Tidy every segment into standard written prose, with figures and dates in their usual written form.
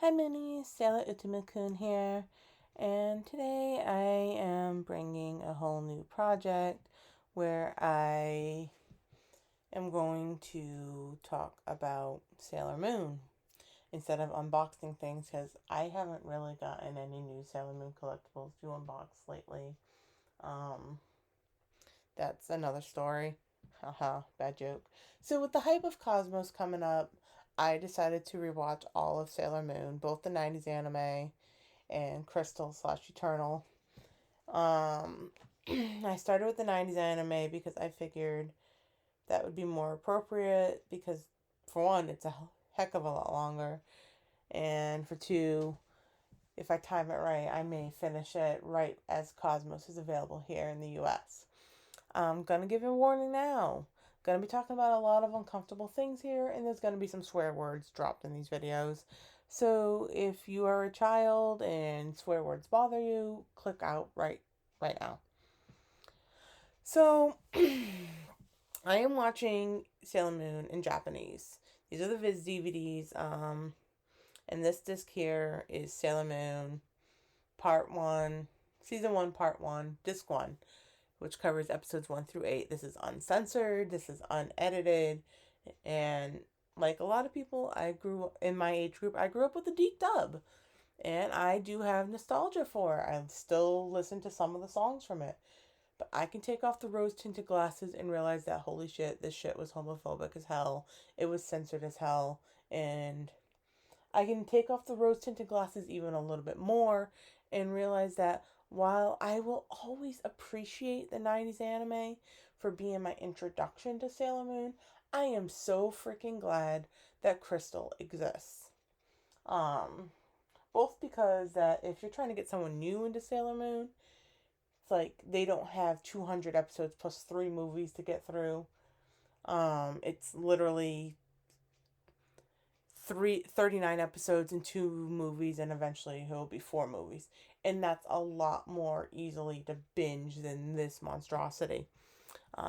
Hi Minnie, Sailor Utama-kun here, and today I am bringing a whole new project where I am going to talk about Sailor Moon instead of unboxing things because I haven't really gotten any new Sailor Moon collectibles to unbox lately. Um, that's another story. Haha, bad joke. So with the hype of Cosmos coming up, I decided to rewatch all of Sailor Moon, both the 90s anime and Crystal slash Eternal. Um, I started with the 90s anime because I figured that would be more appropriate because, for one, it's a heck of a lot longer. And for two, if I time it right, I may finish it right as Cosmos is available here in the US. I'm gonna give you a warning now. Gonna be talking about a lot of uncomfortable things here, and there's gonna be some swear words dropped in these videos. So if you are a child and swear words bother you, click out right now. So I am watching Sailor Moon in Japanese. These are the Viz DVDs. And this disc here is Sailor Moon Part 1, Season 1, Part 1, Disc 1, which covers episodes 1 through 8. This is uncensored, this is unedited, and like a lot of people, I grew in my age group, I grew up with the Deep Dub, and I do have nostalgia for it. I still listen to some of the songs from it, but I can take off the rose tinted glasses and realize that holy shit, this shit was homophobic as hell. It was censored as hell, and I can take off the rose tinted glasses even a little bit more and realize that while I will always appreciate the 90s anime for being my introduction to Sailor Moon, I am so freaking glad that Crystal exists. Um, Both because that if you're trying to get someone new into Sailor Moon, it's like they don't have 200 episodes plus 3 movies to get through. It's literally 39 episodes and 2 movies, and eventually it will be 4 movies. And that's a lot more easily to binge than this monstrosity.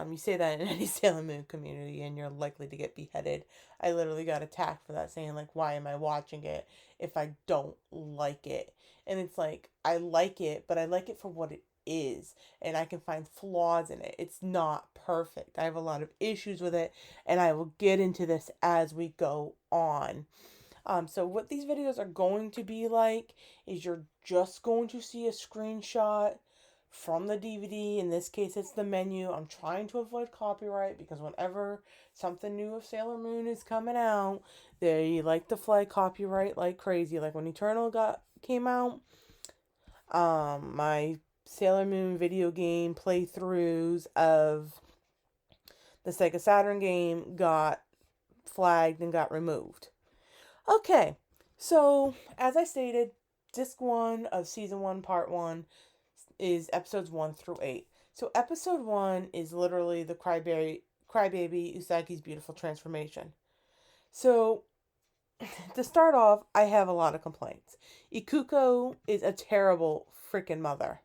You say that in any Sailor Moon community, and you're likely to get beheaded. I literally got attacked for that, saying, like, why am I watching it if I don't like it? And it's like, I like it, but I like it for what it is, and I can find flaws in it. It's not perfect. I have a lot of issues with it, and I will get into this as we go on. So what these videos are going to be like is you're just going to see a screenshot from the DVD. In this case, it's the menu. I'm trying to avoid copyright because whenever something new of Sailor Moon is coming out, they like to flag copyright like crazy. Like when Eternal came out, my Sailor Moon video game playthroughs of the Sega Saturn game got flagged and got removed. Okay, so as I stated, disc 1 of season 1, part 1 is episodes 1 through 8. So episode 1 is literally the crybaby Usagi's beautiful transformation. So to start off, I have a lot of complaints. Ikuko is a terrible freaking mother.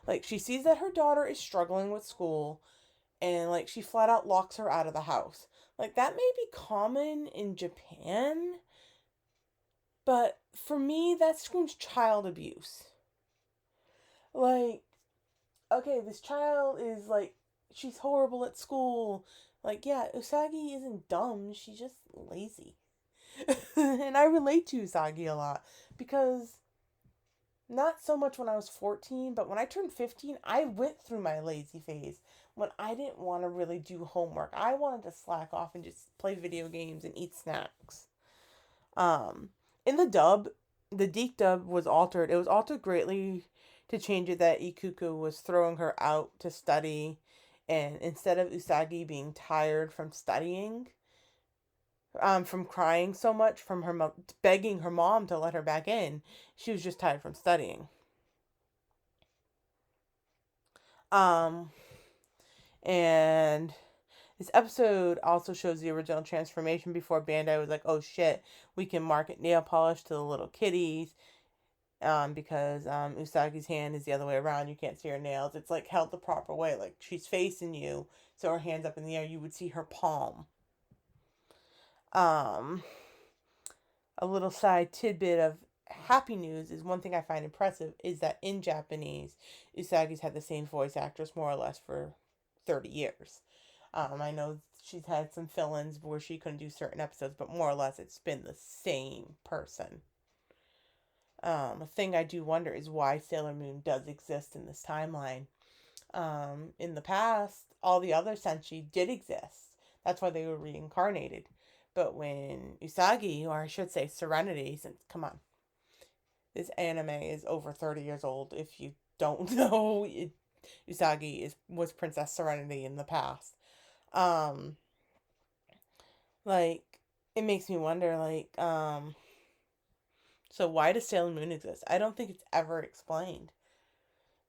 Like, she sees that her daughter is struggling with school, and like she flat out locks her out of the house. Like, that may be common in Japan, but for me, that screams child abuse. Like, okay, this child is like, she's horrible at school. Like, yeah, Usagi isn't dumb, she's just lazy. And I relate to Usagi a lot because not so much when I was 14, but when I turned 15, I went through my lazy phase when I didn't want to really do homework. I wanted to slack off and just play video games and eat snacks. Um, in the Deke dub was altered. It was altered greatly to change it that Ikuko was throwing her out to study, and instead of Usagi being tired from studying, from crying so much, from her begging her mom to let her back in, she was just tired from studying. Um, and this episode also shows the original transformation before Bandai was like, oh shit, we can market nail polish to the little kitties. Because Usagi's hand is the other way around. You can't see her nails. It's like held the proper way. Like she's facing you, so her hand's up in the air. You would see her palm. Um, a little side tidbit of happy news is one thing I find impressive is that in Japanese, Usagi's had the same voice actress more or less for 30 years. I know she's had some fill-ins where she couldn't do certain episodes, but more or less it's been the same person. A thing I do wonder is why Sailor Moon does exist in this timeline. In the past, all the other Senshi did exist. That's why they were reincarnated. But when Usagi, or I should say Serenity, since come on, this anime is over 30 years old. If you don't know, Usagi was Princess Serenity in the past. Um, like it makes me wonder, so why does Sailor Moon exist? I don't think it's ever explained.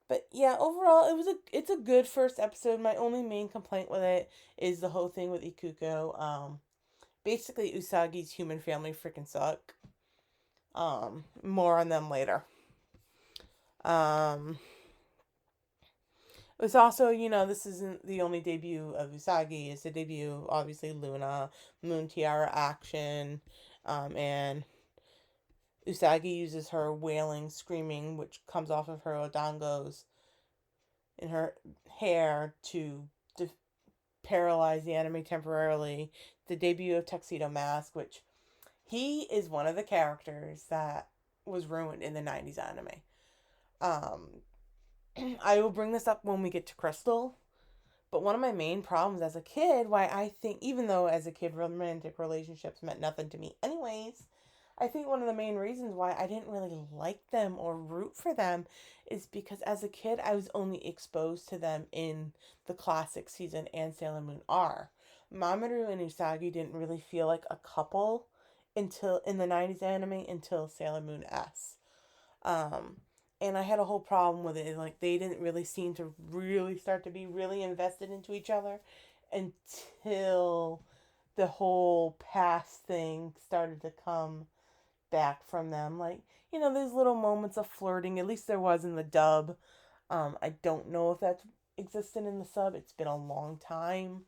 But yeah, overall, it's a good first episode. My only main complaint with it is the whole thing with Ikuko. Basically, Usagi's human family freaking suck. More on them later. It was also, this isn't the only debut of Usagi. It's the debut of, obviously, Luna, Moon Tiara action, and Usagi uses her wailing, screaming, which comes off of her odangos in her hair to paralyze the enemy temporarily. The debut of Tuxedo Mask, which he is one of the characters that was ruined in the 90s anime. I will bring this up when we get to Crystal. But one of my main problems as a kid, why I think, even though as a kid romantic relationships meant nothing to me anyways, I think one of the main reasons why I didn't really like them or root for them is because as a kid I was only exposed to them in the classic season and Sailor Moon R. Mamoru and Usagi didn't really feel like a couple until in the 90s anime until Sailor Moon S. And I had a whole problem with it. Like they didn't really seem to really start to be really invested into each other until the whole past thing started to come back from them. Like, there's little moments of flirting. At least there was in the dub. I don't know if that's existed in the sub. It's been a long time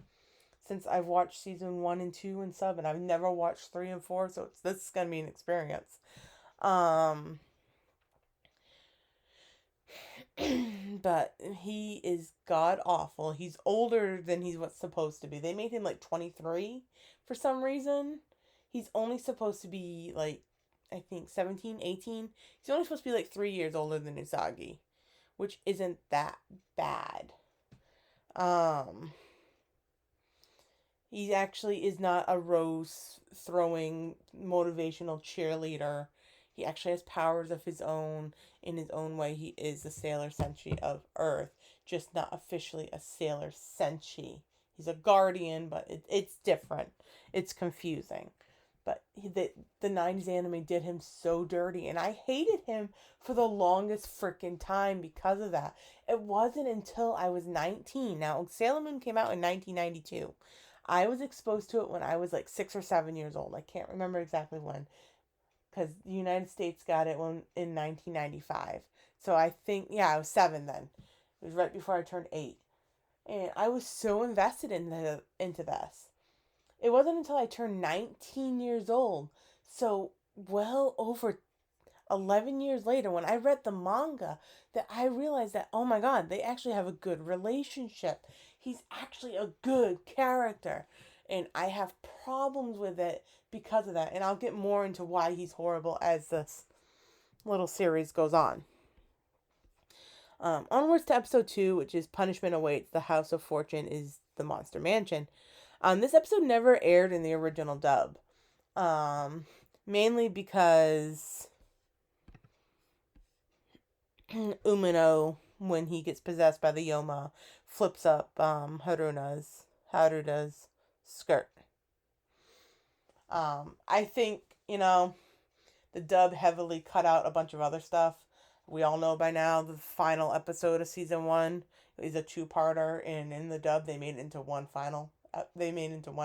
since I've watched season 1 and 2 in sub, and I've never watched 3 and 4, so this is gonna be an experience. But he is god awful. He's older than he's what's supposed to be. They made him like 23 for some reason. He's only supposed to be like, I think 17, 18. He's only supposed to be like 3 years older than Usagi, which isn't that bad. He actually is not a rose throwing motivational cheerleader. He actually has powers of his own. In his own way, he is the Sailor Senshi of Earth, just not officially a Sailor Senshi. He's a guardian, but it's different. It's confusing. But the 90s anime did him so dirty, and I hated him for the longest freaking time because of that. It wasn't until I was 19. Now, Sailor Moon came out in 1992. I was exposed to it when I was like 6 or 7 years old. I can't remember exactly when, because the United States got it in 1995. So I think, yeah, I was 7 then. It was right before I turned 8. And I was so invested into this. It wasn't until I turned 19 years old, so well over 11 years later, when I read the manga, that I realized that, oh my god, they actually have a good relationship. He's actually a good character. And I have problems with it because of that. And I'll get more into why he's horrible as this little series goes on. Onwards to episode 2, which is Punishment Awaits, the House of Fortune is the Monster Mansion. This episode never aired in the original dub. Mainly because Umino, when he gets possessed by the Yoma, flips up Haruna's skirt. I think, the dub heavily cut out a bunch of other stuff. We all know by now the final episode of season 1 is a 2-parter, and in the dub they made it into one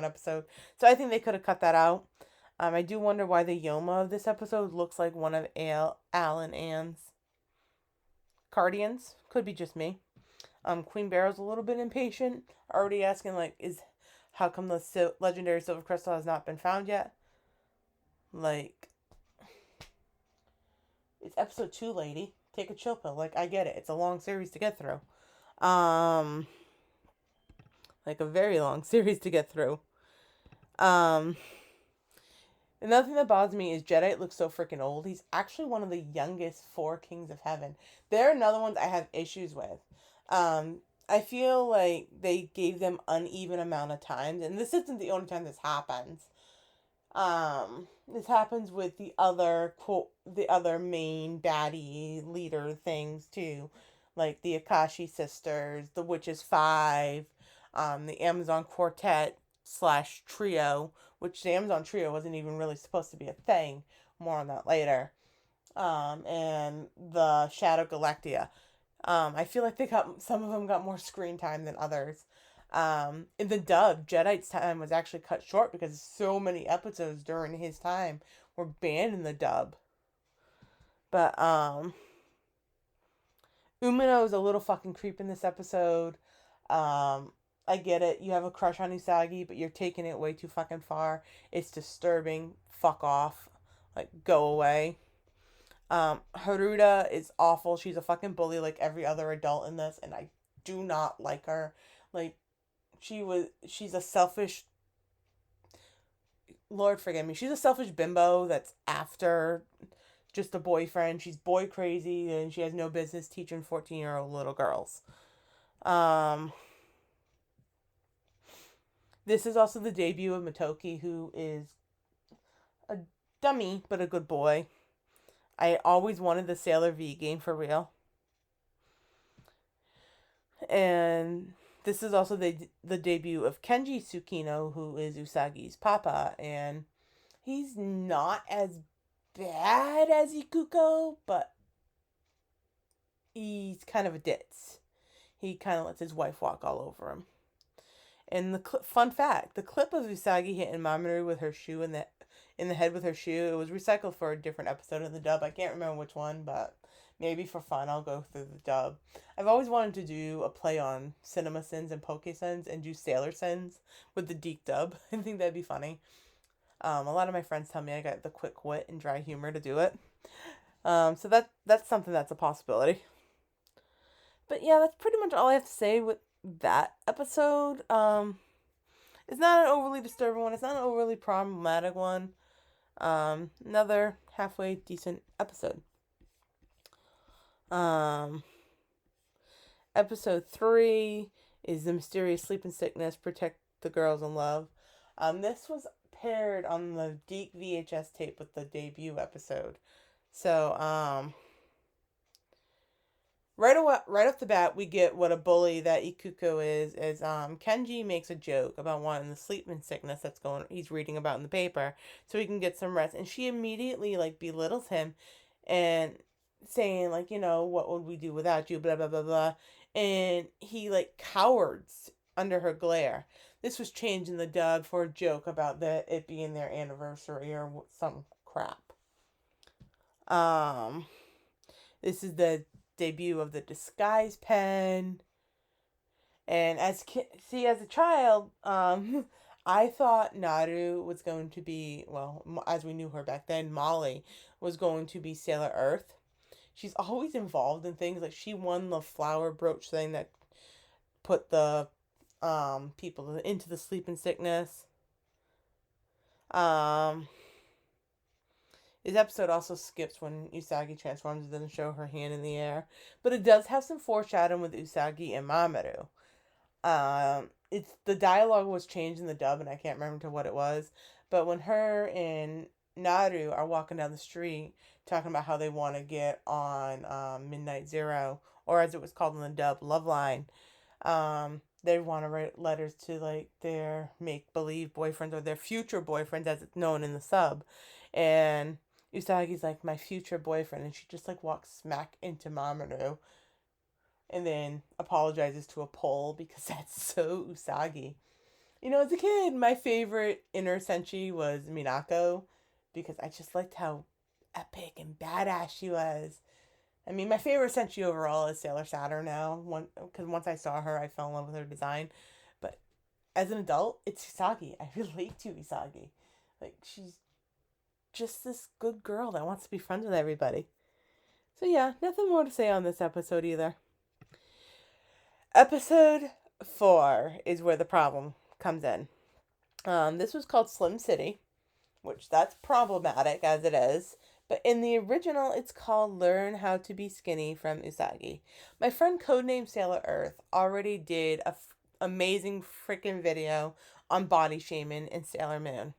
episode. So I think they could have cut that out. I do wonder why the Yoma of this episode looks like one of Al and Anne's Cardians. Could be just me. Queen Barrow's a little bit impatient, already asking how come the legendary silver crystal has not been found yet? Like, It's episode 2, lady. Take a chill pill. Like, I get it. It's a long series to get through. Like a very long series to get through. Another thing that bothers me is Jadeite looks so freaking old. He's actually one of the youngest 4 kings of heaven. There are another ones I have issues with. I feel like they gave them uneven amount of times, and this isn't the only time this happens. This happens with the other main baddie leader things too, like the Akashi sisters, the Witches 5, the Amazon Quartet / trio, which the Amazon trio wasn't even really supposed to be a thing. More on that later. And the Shadow Galactica. I feel like some of them got more screen time than others. In the dub, Jadeite's time was actually cut short because so many episodes during his time were banned in the dub. But Umino is a little fucking creep in this episode. I get it. You have a crush on Usagi, but you're taking it way too fucking far. It's disturbing. Fuck off. Like, go away. Haruta is awful. She's a fucking bully like every other adult in this, and I do not like her. Like, she's a selfish, Lord forgive me, she's a selfish bimbo that's after just a boyfriend. She's boy crazy, and she has no business teaching 14-year-old little girls. This is also the debut of Motoki, who is a dummy, but a good boy. I always wanted the Sailor V game for real. And this is also the debut of Kenji Tsukino, who is Usagi's papa. And he's not as bad as Ikuko, but he's kind of a ditz. He kind of lets his wife walk all over him. And fun fact, the clip of Usagi hitting Mamoru with her shoe in the head with her shoe, it was recycled for a different episode of the dub. I can't remember which one, but maybe for fun I'll go through the dub. I've always wanted to do a play on Cinema Sins and Poke Sins and do Sailor Sins with the Deke dub. I think that'd be funny. A lot of my friends tell me I got the quick wit and dry humor to do it. So that's something that's a possibility. But yeah, that's pretty much all I have to say with that episode. It's not an overly disturbing one. It's not an overly problematic one. Another halfway decent episode. Episode 3 is The Mysterious Sleep and Sickness, Protect the Girls in Love. This was paired on the Deke VHS tape with the debut episode. So, right off the bat, we get what a bully that Ikuko is Kenji makes a joke about wanting the sleeping sickness he's reading about in the paper so he can get some rest, and she immediately like belittles him and saying like, what would we do without you, blah blah blah blah, and he like cowers under her glare. This was changed in the dub for a joke about it being their anniversary or some crap. This is the debut of the disguise pen, and as a child, I thought Naru was going to be, well, as we knew her back then, Molly was going to be Sailor Earth. She's always involved in things. Like, she won the flower brooch thing that put the people into the sleep and sickness. This episode also skips when Usagi transforms. It doesn't show her hand in the air. But it does have some foreshadowing with Usagi and Mamoru. The dialogue was changed in the dub, and I can't remember what it was. But when her and Naru are walking down the street talking about how they want to get on Midnight Zero, or as it was called in the dub, Love Line, they want to write letters to like their make-believe boyfriends or their future boyfriends, as it's known in the sub. And Usagi's like, my future boyfriend, and she just like walks smack into Mamoru and then apologizes to a pole because that's so Usagi. As a kid, my favorite inner senshi was Minako because I just liked how epic and badass she was. I mean, my favorite senshi overall is Sailor Saturn now, because once I saw her, I fell in love with her design. But as an adult, it's Usagi. I relate to Usagi. Like, she's just this good girl that wants to be friends with everybody. So yeah, nothing more to say on this episode either. Episode 4 is where the problem comes in. This was called Slim City, which that's problematic as it is. But in the original, it's called Learn How to Be Skinny from Usagi. My friend codenamed Sailor Earth already did a amazing freaking video on body shaming in Sailor Moon.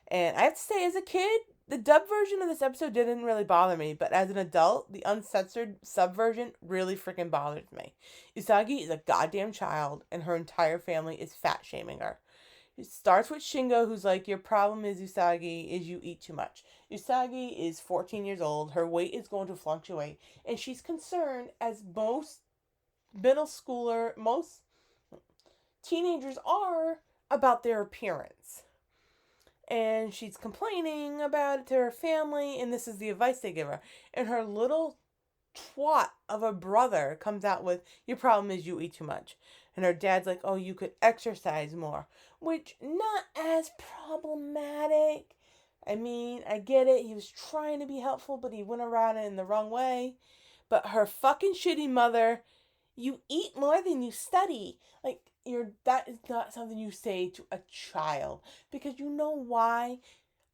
And I have to say, as a kid, the dub version of this episode didn't really bother me, but as an adult, the uncensored sub version really freaking bothered me. Usagi is a goddamn child, and her entire family is fat shaming her. It starts with Shingo, who's like, your problem is, Usagi, is you eat too much. Usagi is 14 years old, her weight is going to fluctuate, and she's concerned, as most most teenagers are, about their appearance. And she's complaining about it to her family, and this is the advice they give her. And her little twat of a brother comes out with, your problem is you eat too much. And her dad's like, oh, you could exercise more. Which, not as problematic. I mean, I get it. He was trying to be helpful, but he went around it in the wrong way. But her fucking shitty mother, you eat more than you study. Like, that is not something you say to a child. Because you know why?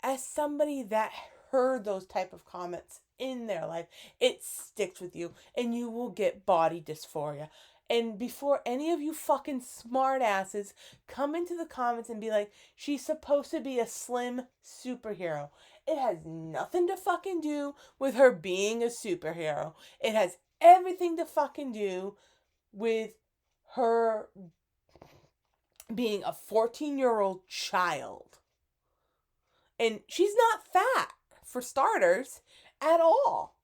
As somebody that heard those type of comments in their life, it sticks with you and you will get body dysphoria. And before any of you fucking smart asses come into the comments and be like, she's supposed to be a slim superhero. It has nothing to fucking do with her being a superhero. It has everything to fucking do with her being a 14-year-old child. And she's not fat, for starters, at all.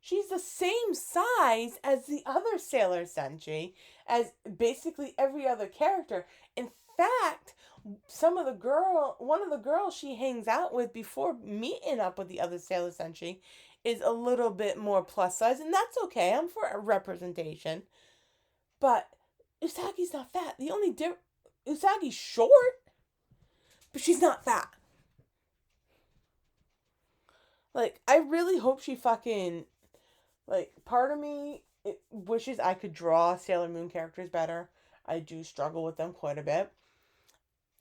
She's the same size as the other Sailor Senshi, as basically every other character. In fact, one of the girls she hangs out with before meeting up with the other Sailor Senshi is a little bit more plus size, and that's okay. I'm for a representation. But Usagi's not fat. The only Usagi's short, but she's not fat. Like, I really hope she fucking, like, part of me wishes I could draw Sailor Moon characters better. I do struggle with them quite a bit.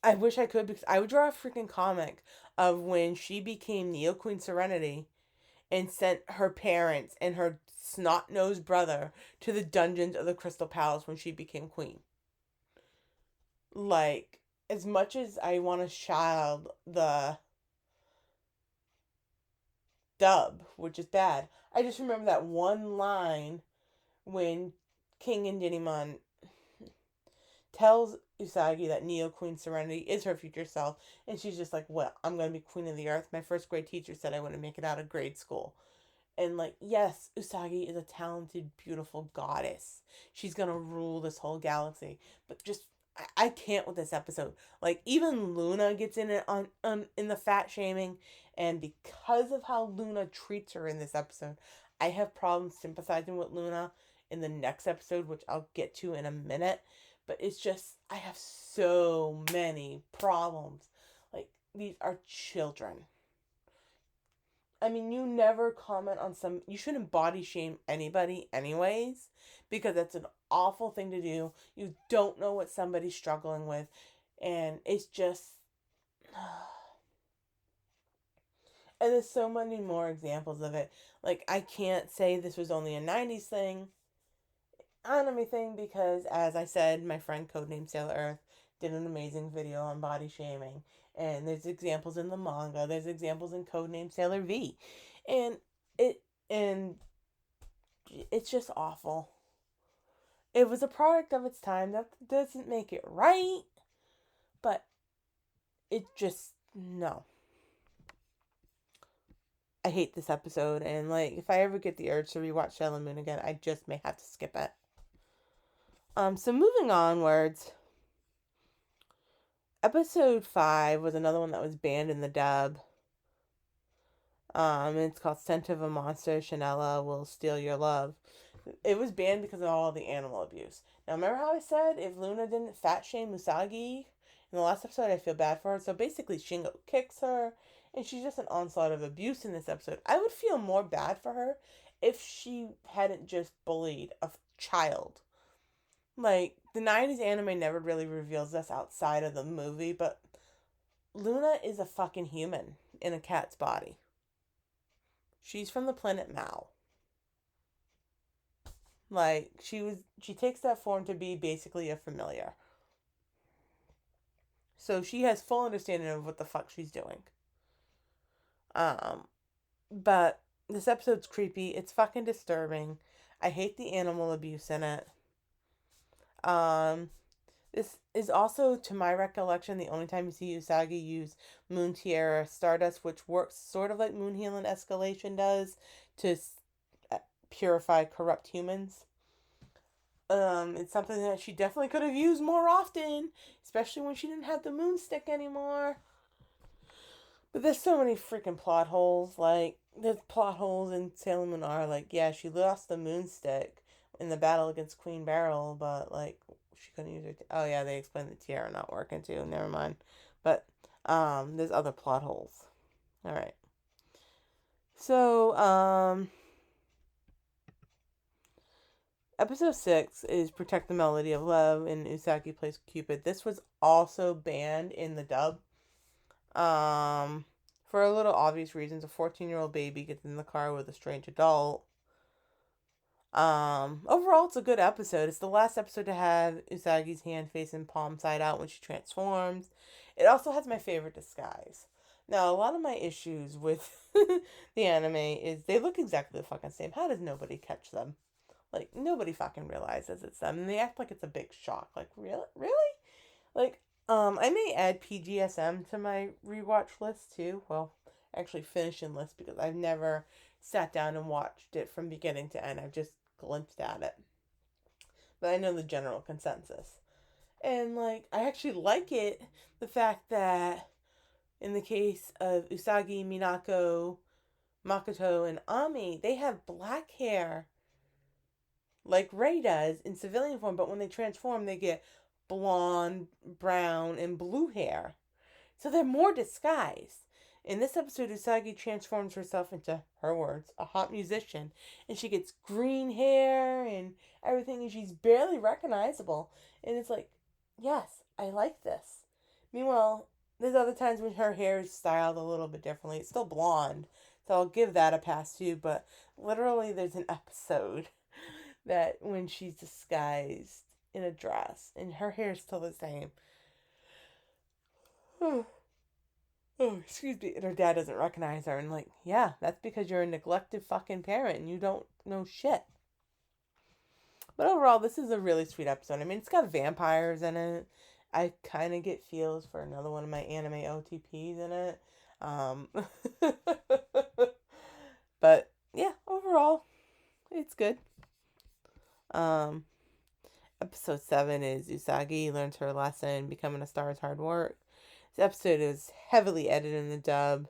I wish I could, because I would draw a freaking comic of when she became Neo Queen Serenity and sent her parents and her snot-nosed brother to the dungeons of the Crystal Palace when she became queen. Like, as much as I want to child the dub, which is bad, I just remember that one line when King Indinimon tells Usagi that Neo Queen Serenity is her future self, and she's just like, well, I'm going to be queen of the earth. My first grade teacher said I wouldn't make it out of grade school. And, like, yes, Usagi is a talented, beautiful goddess. She's going to rule this whole galaxy. But just, I can't with this episode. Like, even Luna gets in it in the fat shaming. And because of how Luna treats her in this episode, I have problems sympathizing with Luna in the next episode, which I'll get to in a minute. But it's just, I have so many problems. Like, these are children. I mean, you never comment on you shouldn't body shame anybody anyways, because that's an awful thing to do. You don't know what somebody's struggling with, and it's just, and there's so many more examples of it. Like, I can't say this was only a 90s thing, anime thing, because as I said, my friend codenamed Sailor Earth did an amazing video on body shaming. And there's examples in the manga. There's examples in Codename Sailor V. And and it's just awful. It was a product of its time. That doesn't make it right. But it just, no. I hate this episode, and like, if I ever get the urge to rewatch Sailor Moon again, I just may have to skip it. So moving onwards, episode 5 was another one that was banned in the dub. It's called Scent of a Monster, Chanela Will Steal Your Love. It was banned because of all the animal abuse. Now, remember how I said if Luna didn't fat shame Usagi in the last episode, I feel bad for her? So basically, Shingo kicks her, and she's just an onslaught of abuse in this episode. I would feel more bad for her if she hadn't just bullied a child. Like, the 90s anime never really reveals this outside of the movie, but Luna is a fucking human in a cat's body. She's from the planet Mao. Like, she takes that form to be basically a familiar. So she has full understanding of what the fuck she's doing. But this episode's creepy. It's fucking disturbing. I hate the animal abuse in it. This is also, to my recollection, the only time you see Usagi use Moon Tiara Stardust, which works sort of like Moon Healing Escalation does to purify corrupt humans. It's something that she definitely could have used more often, especially when she didn't have the moon stick anymore. But there's so many freaking plot holes. Like, there's plot holes in Sailor Moon R. Like, yeah, she lost the moon stick in the battle against Queen Beryl, but, like, she couldn't use it. Oh, yeah, they explained the tiara not working, too. Never mind. But, there's other plot holes. Alright. So, Episode 6 is Protect the Melody of Love, and Usagi plays Cupid. This was also banned in the dub. For a little obvious reasons. A 14-year-old baby gets in the car with a strange adult. Overall, it's a good episode. It's the last episode to have Usagi's hand facing palm side out when she transforms. It also has my favorite disguise. Now, a lot of my issues with the anime is they look exactly the fucking same. How does nobody catch them? Like, nobody fucking realizes it's them. And they act like it's a big shock. Like, really? Like, I may add PGSM to my rewatch list, too. Well, actually finishing list, because I've never sat down and watched it from beginning to end. I've just glimpsed at it. But I know the general consensus. And, like, I actually like it, the fact that in the case of Usagi, Minako, Makoto, and Ami, they have black hair like Rei does in civilian form, but when they transform, they get blonde, brown, and blue hair. So they're more disguised. In this episode, Usagi transforms herself into, her words, a hot musician, and she gets green hair and everything, and she's barely recognizable. And it's like, yes, I like this. Meanwhile, there's other times when her hair is styled a little bit differently. It's still blonde, so I'll give that a pass too, but literally there's an episode that when she's disguised in a dress and her hair is still the same. Oh, excuse me. And her dad doesn't recognize her. And, like, yeah, that's because you're a neglected fucking parent and you don't know shit. But overall, this is a really sweet episode. I mean, it's got vampires in it. I kind of get feels for another one of my anime OTPs in it. But, yeah, overall, it's good. Episode 7 is Usagi learns her lesson, becoming a star is hard work. This episode is heavily edited in the dub.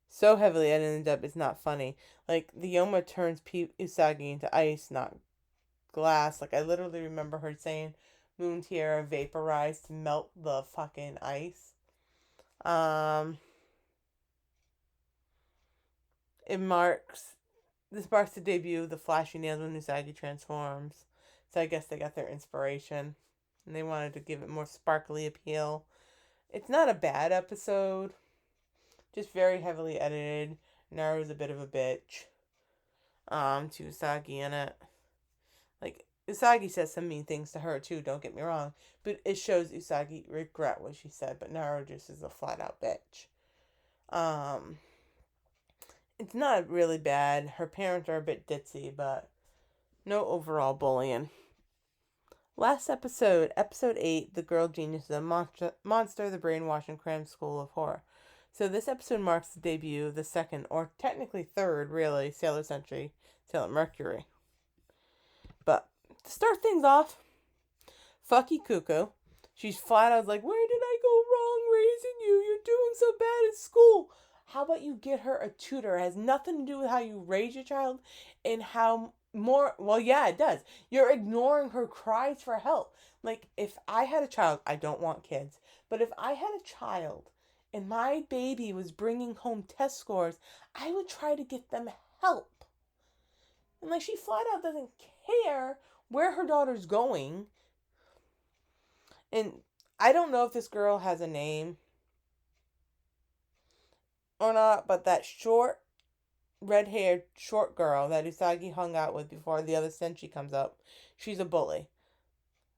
So heavily edited in the dub, it's not funny. Like, the Yoma turns Usagi into ice, not glass. Like, I literally remember her saying Moon Tiara vaporized to melt the fucking ice. This marks the debut of the flashy nails when Usagi transforms. So I guess they got their inspiration. And they wanted to give it more sparkly appeal. It's not a bad episode. Just very heavily edited. Naru's a bit of a bitch. To Usagi in it. Like, Usagi says some mean things to her too, don't get me wrong. But it shows Usagi regret what she said. But Naru just is a flat out bitch. It's not really bad. Her parents are a bit ditzy, but no overall bullying. Last episode, episode 8, The Girl Genius is a monster, the brainwashing cram school of horror. So this episode marks the debut of the second, or technically third, really, Sailor Senshi, Sailor Mercury. But to start things off, fuck Ikuko. She's flat out like, where did I go wrong raising you? You're doing so bad at school. How about you get her a tutor? It has nothing to do with how you raise your child and how more, well, yeah, it does. You're ignoring her cries for help. Like, if I had a child, I don't want kids, but if I had a child and my baby was bringing home test scores, I would try to get them help. And like, she flat out doesn't care where her daughter's going. And I don't know if this girl has a name or not, but that short, red-haired, short girl that Usagi hung out with before the other Senshi comes up, she's a bully.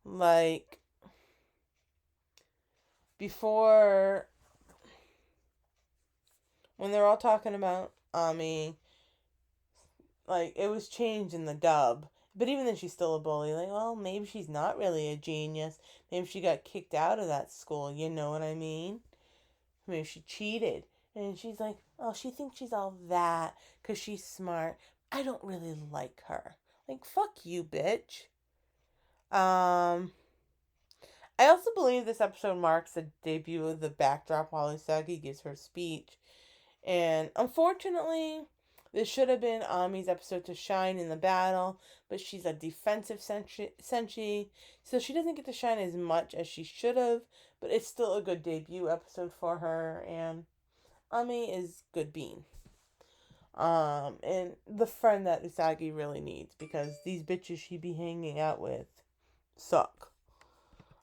Like, before, when they're all talking about Ami, like, it was changed in the dub. But even then, she's still a bully. Like, well, maybe she's not really a genius. Maybe she got kicked out of that school. You know what I mean? Maybe she cheated. And she's like, oh, she thinks she's all that because she's smart. I don't really like her. Like, fuck you, bitch. I also believe this episode marks the debut of the backdrop while Usagi gives her speech. And unfortunately, this should have been Ami's episode to shine in the battle, but she's a defensive Senshi, so she doesn't get to shine as much as she should have, but it's still a good debut episode for her, and Ami is good bean. And the friend that Usagi really needs, because these bitches she be hanging out with suck.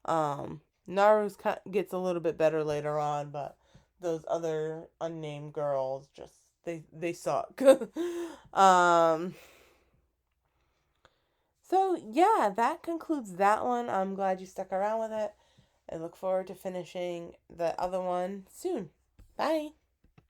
Naru's gets a little bit better later on, but those other unnamed girls just they suck. So yeah, that concludes that one. I'm glad you stuck around with it. I look forward to finishing the other one soon. Bye.